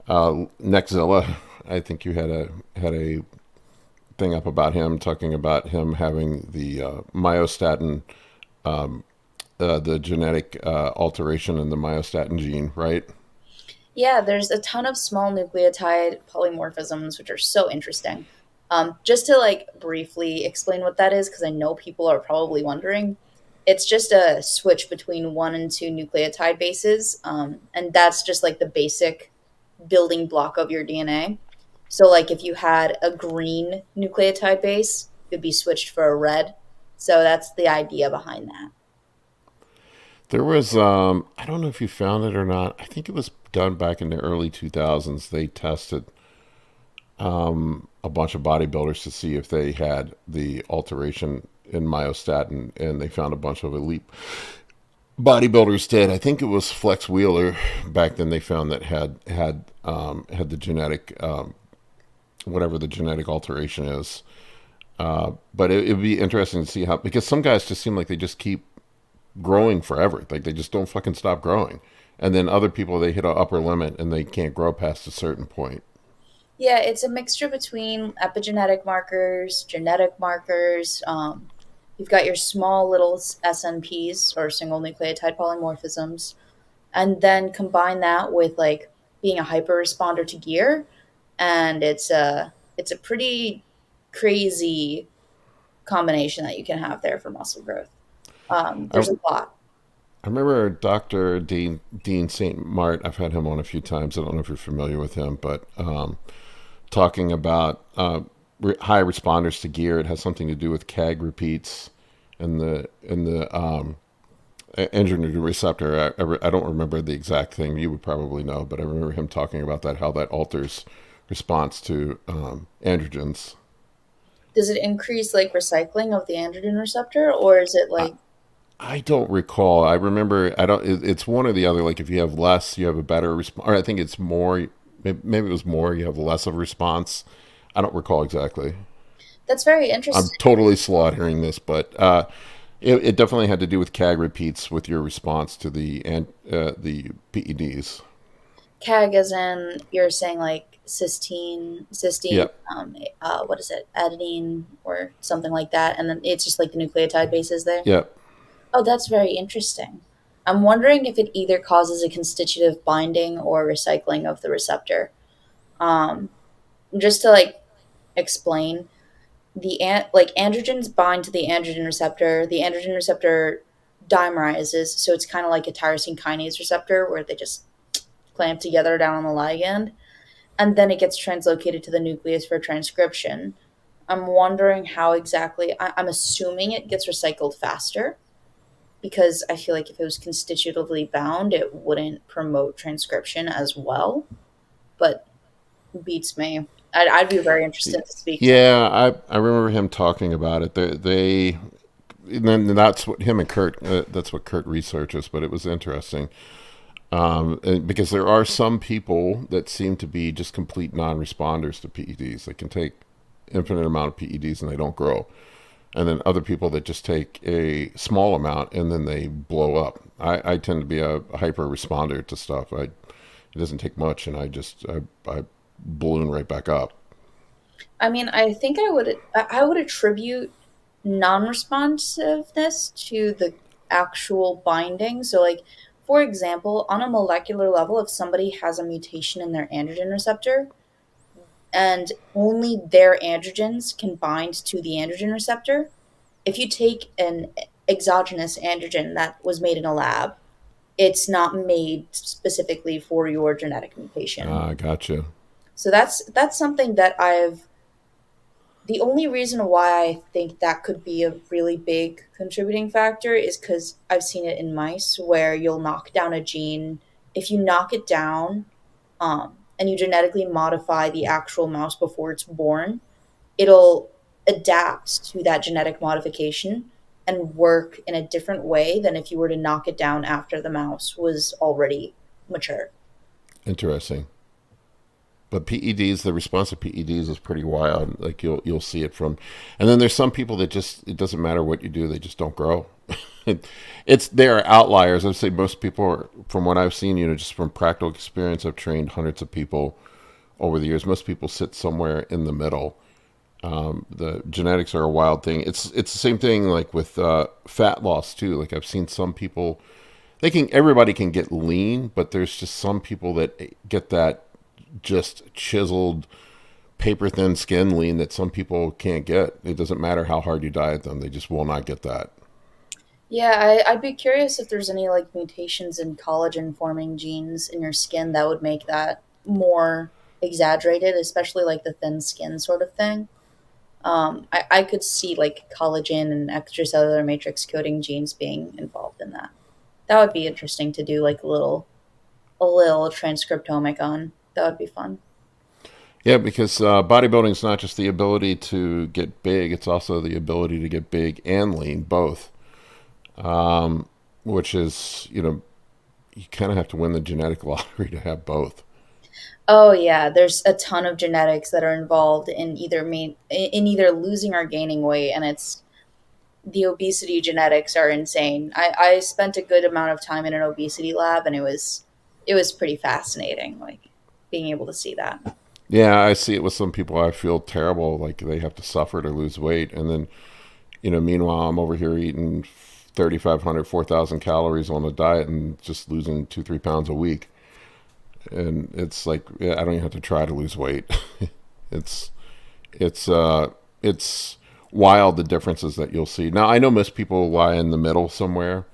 Nexzilla. I think you had a thing up about him talking about him having the myostatin, the genetic alteration in the myostatin gene, right? Yeah, there's a ton of small nucleotide polymorphisms, which are so interesting. Just to like briefly explain what that is, because I know people are probably wondering, it's just a switch between one and two nucleotide bases, and that's just like the basic building block of your DNA. So, like if you had a green nucleotide base, it'd be switched for a red. So that's the idea behind that. There was, I don't know if you found it or not. I think it was done back in the early 2000s. They tested a bunch of bodybuilders to see if they had the alteration in myostatin, and they found a bunch of elite bodybuilders did. I think it was Flex Wheeler back then. They found that had the genetic whatever the genetic alteration is. But it'd be interesting to see how, because some guys just seem like they just keep growing forever. Like they just don't fucking stop growing. And then other people, they hit an upper limit and they can't grow past a certain point. Yeah, it's a mixture between epigenetic markers, genetic markers. You've got your small little SNPs or single nucleotide polymorphisms, and then combine that with like being a hyper responder to gear, and it's a pretty crazy combination that you can have there for muscle growth. I, There's a lot. I remember Dr. Dean St. Mart. I've had him on a few times. I don't know if you're familiar with him, but talking about high responders to gear. It has something to do with CAG repeats and the androgen receptor. I don't remember the exact thing. You would probably know, but I remember him talking about that, how that alters response to androgens. Does it increase like recycling of the androgen receptor, or is it I, like I don't recall. I remember. I don't. It's one or the other. Like if you have less, you have a better response. Or I think it's more. Maybe it was more. You have less of a response. I don't recall exactly. that's very I'm interesting? totally slaughtering this, but it definitely had to do with CAG repeats with your response to the PEDs. CAG as in you're saying like cysteine, Yep. what is it, adenine or something like that, and then it's just like the nucleotide bases there. Yep. Oh, that's very interesting. I'm wondering if it either causes a constitutive binding or recycling of the receptor. Um, just to like explain, like androgens bind to the androgen receptor. The androgen receptor dimerizes, so it's kind of like a tyrosine kinase receptor where they just clamp together down on the ligand, and then it gets translocated to the nucleus for transcription. I'm wondering how exactly. I'm assuming it gets recycled faster because I feel like if it was constitutively bound, it wouldn't promote transcription as well. But beats me. I'd be very interested to speak to him. Yeah, I remember him talking about it. And then that's what him and Kurt. That's what Kurt researches. But it was interesting because there are some people that seem to be just complete non-responders to PEDs. They can take infinite amount of PEDs and they don't grow. And then other people that just take a small amount and then they blow up. I tend to be a hyper responder to stuff. It doesn't take much, and I balloon right back up. I mean, I think I would attribute non-responsiveness to the actual binding. So, like, for example, on a molecular level, if somebody has a mutation in their androgen receptor, and only their androgens can bind to the androgen receptor. If you take an exogenous androgen that was made in a lab, it's not made specifically for your genetic mutation. Ah, gotcha. So that's something that I've the only reason why I think that could be a really big contributing factor is because I've seen it in mice where you'll knock down a gene. If you knock it down, and you genetically modify the actual mouse before it's born, it'll adapt to that genetic modification and work in a different way than if you were to knock it down after the mouse was already mature. Interesting. But PEDs, the response to PEDs is pretty wild. Like you'll see it from, and then there's some people that just it doesn't matter what you do, they just don't grow. It's there are outliers. I'd say most people are, from what I've seen, just from practical experience, I've trained hundreds of people over the years. Most people sit somewhere in the middle. The genetics are a wild thing. It's the same thing like with fat loss too. Like I've seen some people, everybody can get lean, but there's just some people that get that just chiseled paper thin skin lean that some people can't get. It doesn't matter how hard you diet them, they just will not get that. Yeah, I'd be curious if there's any like mutations in collagen forming genes in your skin that would make that more exaggerated, especially like the thin skin sort of thing. I could see like collagen and extracellular matrix coating genes being involved in that. That would be interesting to do like a little transcriptomic on. That would be fun. Yeah, because bodybuilding is not just the ability to get big; it's also the ability to get big and lean, both. Which is, you kind of have to win the genetic lottery to have both. Oh yeah, there's a ton of genetics that are involved in either losing or gaining weight, and it's the obesity genetics are insane. I spent a good amount of time in an obesity lab, and it was pretty fascinating, like being able to see that. Yeah, I see it with some people. I feel terrible, like they have to suffer to lose weight, and then meanwhile I'm over here eating 3,500, 4,000 calories on a diet and just losing 2, 3 pounds a week. And it's like, yeah, I don't even have to try to lose weight. it's it's it's wild, the differences that you'll see. Now I know most people lie in the middle somewhere,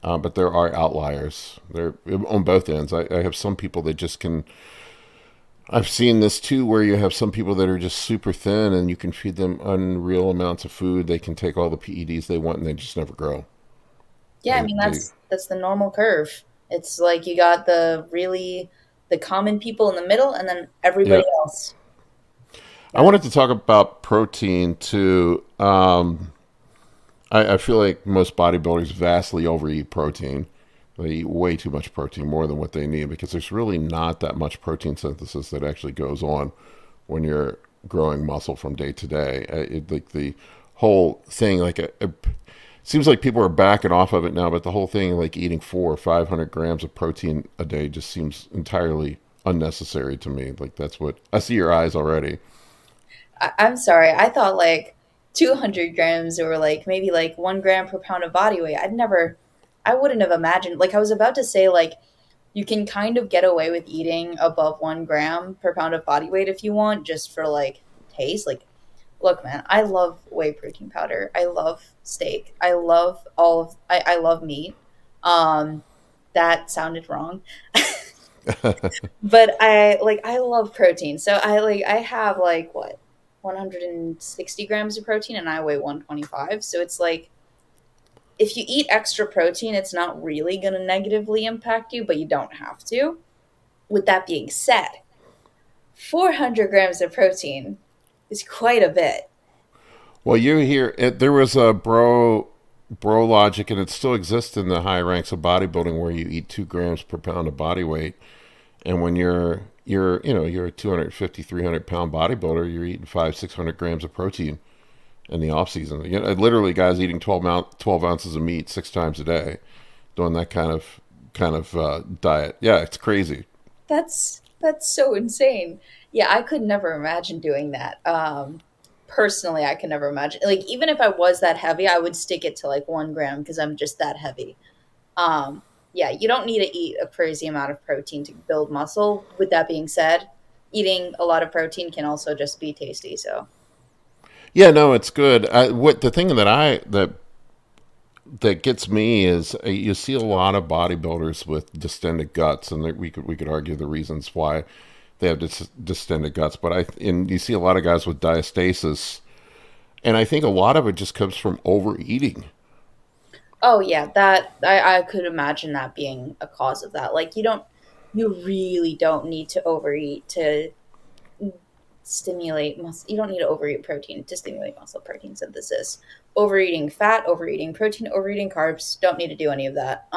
but there are outliers. They're on both ends. I have some people that just can. I've seen this too, where you have some people that are just super thin, and you can feed them unreal amounts of food. They can take all the PEDs they want, and they just never grow. Yeah, I They mean they that's the normal curve. It's like you got the common people in the middle, and then yeah. everybody else. I Yeah. wanted to talk about protein too. I feel like most bodybuilders vastly overeat protein. They eat way too much protein, more than what they need, because there's really not that much protein synthesis that actually goes on when you're growing muscle from day to day. Like the whole thing, like it seems like people are backing off of it now, but the whole thing, like eating 400 or 500 grams of protein a day, just seems entirely unnecessary to me. Like that's what I see your eyes already. I'm sorry. I thought like 200 grams or like maybe like 1 gram per pound of body weight. I wouldn't have imagined. Like I was about to say, like you can kind of get away with eating above 1 gram per pound of body weight if you want, just for like taste. Like, look, man, I love whey protein powder. I love steak. I love meat. Um, that sounded wrong. But I love protein. So I have like what 160 grams of protein and I weigh 125. So it's like if you eat extra protein, it's not really going to negatively impact you, but you don't have to. With that being said, 400 grams of protein is quite a bit. Well, you hear it, there was a bro logic, and it still exists in the high ranks of bodybuilding, where you eat 2 grams per pound of body weight, and when you're a 250, 300 pound bodybuilder, you're eating 500, 600 grams of protein in the off season. Literally, guys eating 12 ounces of meat 6 times a day, doing that kind of diet. Yeah, it's crazy. That's so insane. Yeah, I could never imagine doing that. Personally, I could never imagine. Like even if I was that heavy, I would stick it to like 1 gram because I'm just that heavy. Um, yeah, you don't need to eat a crazy amount of protein to build muscle. With that being said, eating a lot of protein can also just be tasty. So, Yeah, no, it's good. What the thing that gets me is, you see a lot of bodybuilders with distended guts, and we could argue the reasons why they have distended guts. But and you see a lot of guys with diastasis, and I think a lot of it just comes from overeating. oh yeah, that I could imagine that being a cause of that. Like you really don't need to overeat to stimulate muscle. You don't need to overeat protein to stimulate muscle protein synthesis. Overeating fat, overeating protein, overeating carbs, don't need to do any of that.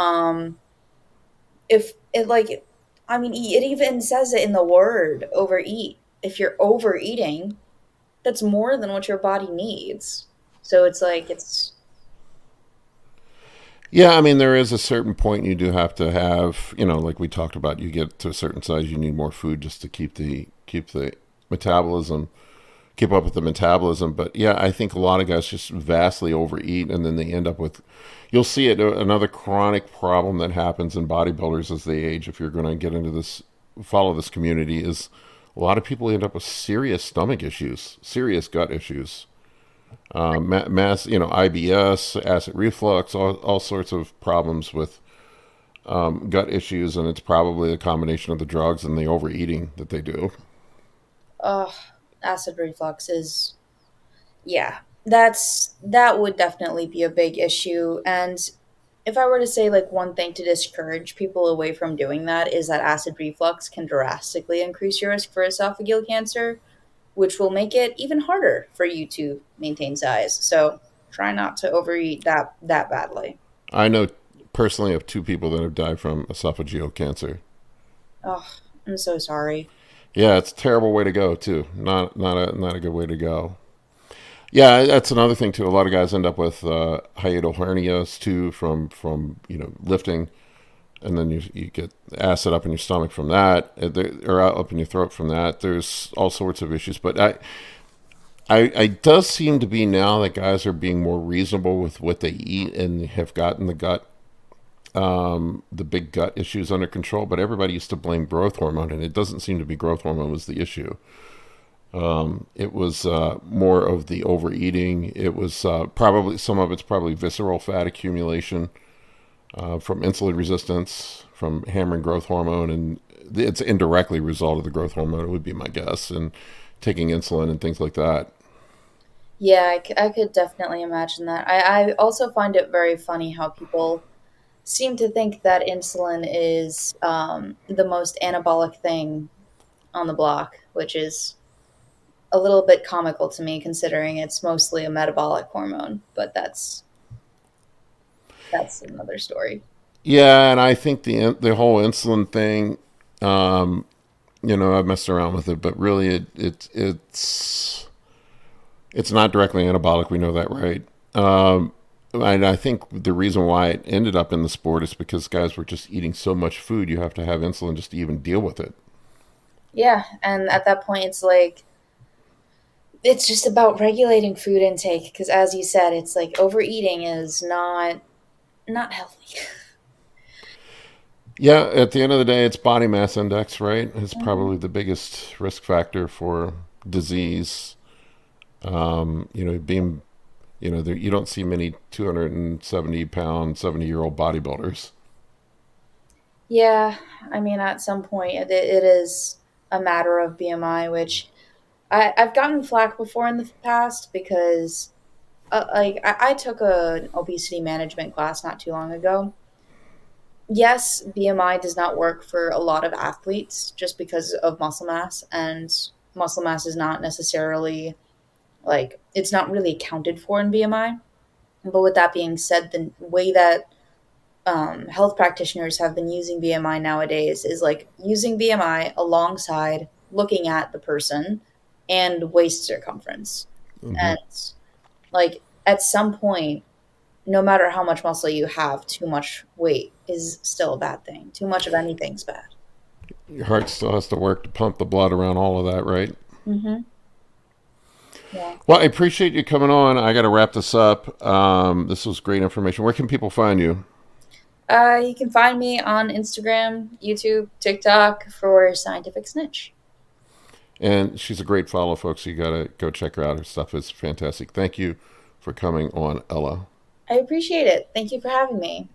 If it like, I mean, it even says it in the word overeat. If you're overeating, that's more than what your body needs. So it's like Yeah, I mean, there is a certain point you do have to have, like we talked about. You get to a certain size, you need more food just to keep the metabolism keep up with the metabolism. But yeah, I think a lot of guys just vastly overeat, and then they end up with. You'll see it. Another chronic problem that happens in bodybuilders as they age, if you're going to get into this, follow this community, is a lot of people end up with serious stomach issues, serious gut issues, mass, IBS, acid reflux, all sorts of problems with gut issues, and it's probably a combination of the drugs and the overeating that they do. uh acid reflux is yeah. That would definitely be a big issue and if I were to say like one thing to discourage people away from doing that is that acid reflux can drastically increase your risk for esophageal cancer, which will make it even harder for you to maintain size. So try not to overeat that badly. I know personally of two people that have died from esophageal cancer. Oh, I'm so sorry. Yeah, it's a terrible way to go too. Not a good way to go. Yeah, that's another thing too. A lot of guys end up with hiatal hernias too from lifting, and then you get acid up in your stomach from that, or up in your throat from that. There's all sorts of issues, but I does seem to be now that guys are being more reasonable with what they eat and have gotten the big gut issues under control. But everybody used to blame growth hormone, and it doesn't seem to be growth hormone was the issue. It was more of the overeating. It was probably some of it's probably visceral fat accumulation from insulin resistance, from hammering growth hormone, and it's indirectly a result of the growth hormone. It would be my guess, and taking insulin and things like that. Yeah, I could definitely imagine that. I also find it very funny how people seem to think that insulin is the most anabolic thing on the block, which is a little bit comical to me considering it's mostly a metabolic hormone, but that's another story. Yeah, and I think the whole insulin thing, I've messed around with it, but really it's not directly anabolic. We know that, right? And I think the reason why it ended up in the sport is because guys were just eating so much food. You have to have insulin just to even deal with it. Yeah, and at that point it's like it's just about regulating food intake because as you said, it's like overeating is not healthy. Yeah, at the end of the day, it's body mass index, right? It's Mhm. probably the biggest risk factor for disease. Being, you don't see many 270-pound, 70-year-old bodybuilders. Yeah, I mean, at some point, it is a matter of BMI, which I've gotten flack before in the past because, I took an obesity management class not too long ago. Yes, BMI does not work for a lot of athletes just because of muscle mass, and muscle mass is not necessarily like it's not really accounted for in BMI. But with that being said, the way that health practitioners have been using BMI nowadays is like using BMI alongside looking at the person and waist circumference. Hmm. And like at some point, no matter how much muscle you have, too much weight is still a bad thing. Too much of anything's bad. Your heart still has to work to pump the blood around all of that, right? Mm-hmm. Yeah. Well, I appreciate you coming on. I got to wrap this up. This was great information. Where can people find you? You can find me on Instagram, YouTube, TikTok for Scientific Snitch. And she's a great follow, folks. You got to go check her out. Her stuff is fantastic. Thank you for coming on, Ella. I appreciate it. Thank you for having me.